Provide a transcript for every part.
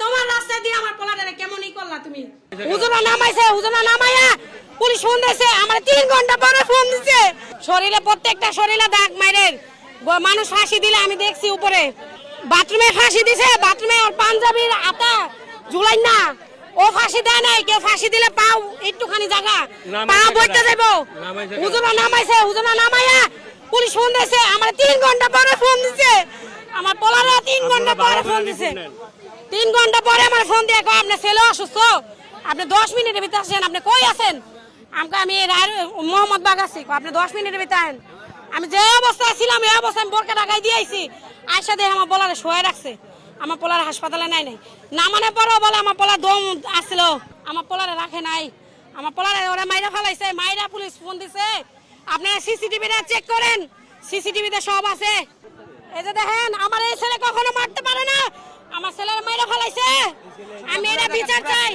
তোমার রাস্তা দিয়ে আমার পোলারে কেমনই করলা তুমি। হুজুরা নামাইছে, হুজুরা নামাইয়া পুলিশ ফোন দিয়েছে, আমার 3 ঘন্টা পরে ফোন দিছে। শরীরে প্রত্যেকটা শরীরে দাগ মাইরের, মানুষ ফাঁসি দিলে আমি দেখছি উপরে। বাথরুমে ফাঁসি দিছে, বাথরুমে ওর পাঞ্জাবির আতা ঝুলাই না, ও ফাঁসি দেয় নাই। কেউ ফাঁসি দিলে পাও একটুখানি জায়গা পা বইতে যাবো। হুজুরা নামাইছে, হুজুরা নামাইয়া পুলিশ ফোন দিয়েছে, আমার 3 ঘন্টা পরে ফোন দিছে। আমার পোলারে 3 ঘন্টা পরে ফোন দিছে। 3 ঘন্টা পরে আমার ফোন দিয়ে কয় আপনার ছেলে অসুস্থ, আপনি 10 মিনিটের ভিতরে আসেন। আপনি কই আছেন? আমাকে আমি মোহাম্মদ বাগ আছি, আপনি 10 মিনিটের ভিতরে আছেন। আমি যে অবস্থায় ছিলাম এই অবস্থায় বোরকা ঢাকাই দিয়ে আইছি। আয়সা দিয়ে আমার পোলারে শোয়া রাখছে, আমার পোলার হাসপাতালে নাই নাই না মানে পরও বলে আমার পোলার দম আসছিল, আমার পোলারে রাখে নাই। আমার পোলারে ওরা মাইরা ফেলাইছে, মাইরা পুলিশ ফোন দিছে। আপনারা সিসিটিভিটা চেক করেন, সিসিটিভিতে সব আছে। এই যে দেখেন, আমার এই ছেলে কখনো মারতে পারে না, আমার ছেলের মাইরা ফেলাইছে। আমি এটা বিচার চাই,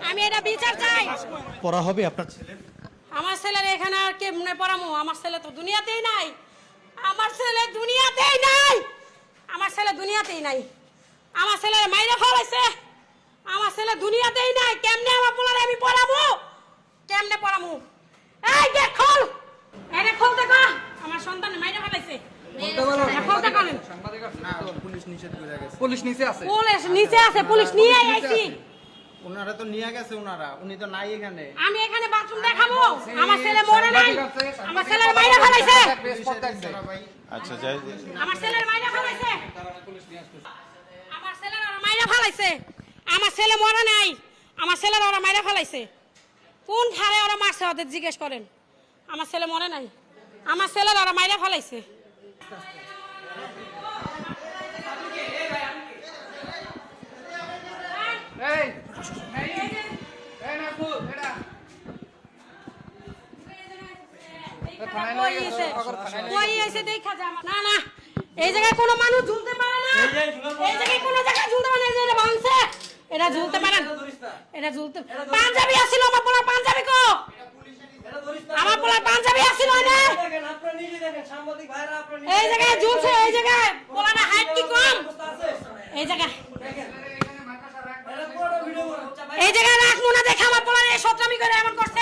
আমি এটা বিচার চাই। পড়া হবে আপনার ছেলে? আমার ছেলের এখানে আর কেমনে পড়ামু? আমার ছেলে তো দুনিয়াতেই নাই, আমার ছেলে দুনিয়াতেই নাই, আমার ছেলে দুনিয়াতেই নাই। আমার ছেলের মাইরা ফেলাইছে, আমার ছেলে দুনিয়াতেই নাই। কেমনে আমার পোলারে আমি পড়াবো? কেমনে পড়ামু? এই গেট খোল, এটা খুলতে কর। আমার সন্তান মাইরা ফেলাইছে, খুলতে করেন। পুলিশ নিষেধ করে গেছে। পুলিশ নিচে আছে, পুলিশ নিচে আছে, পুলিশ নিয়ে আইছি। ওনারা তো নিয়ে গেছে, ওনারা, উনি তো নাই এখানে। আমি এখানে বাথরুম দেখাবো? আমার ছেলে মরে নাই, আমার ছেলের মাইরা ফেলাইছে। আচ্ছা যাই, আমার ছেলের মাইরা ফেলাইছে, আমার ছেলের ওরা মাইরা ফেলাইছে। আমার ছেলে মরে নাই, আমার ছেলের ওরা মাইরা ফেলাইছে। কোন ধারে ওরা মারছে ওদের জিজ্ঞেস করেন। আমার ছেলে মরে নাই, আমার ছেলের ওরা মাইরা ফেলাইছে। না না, এই জায়গায় কোনো মানুষ ঝুলতে পারে না, এই জায়গায় কোনো জায়গায় ঝুলতে পারে না। এই যে ভাঙছে, এটা ঝুলতে পারেন, এটা ঝুলতে। পাঞ্জাবি আসছিল, আমার পোলার পাঞ্জাবি কো? আমার পোলার পাঞ্জাবি আসছিল না, এই জায়গায় ঝুলছে। এই জায়গায় পোলার হাইট কি কম? এই জায়গায়, এই জায়গায় রাখবো না, দেখে আমার পোলার এই সত্রামি করে এমন করছে।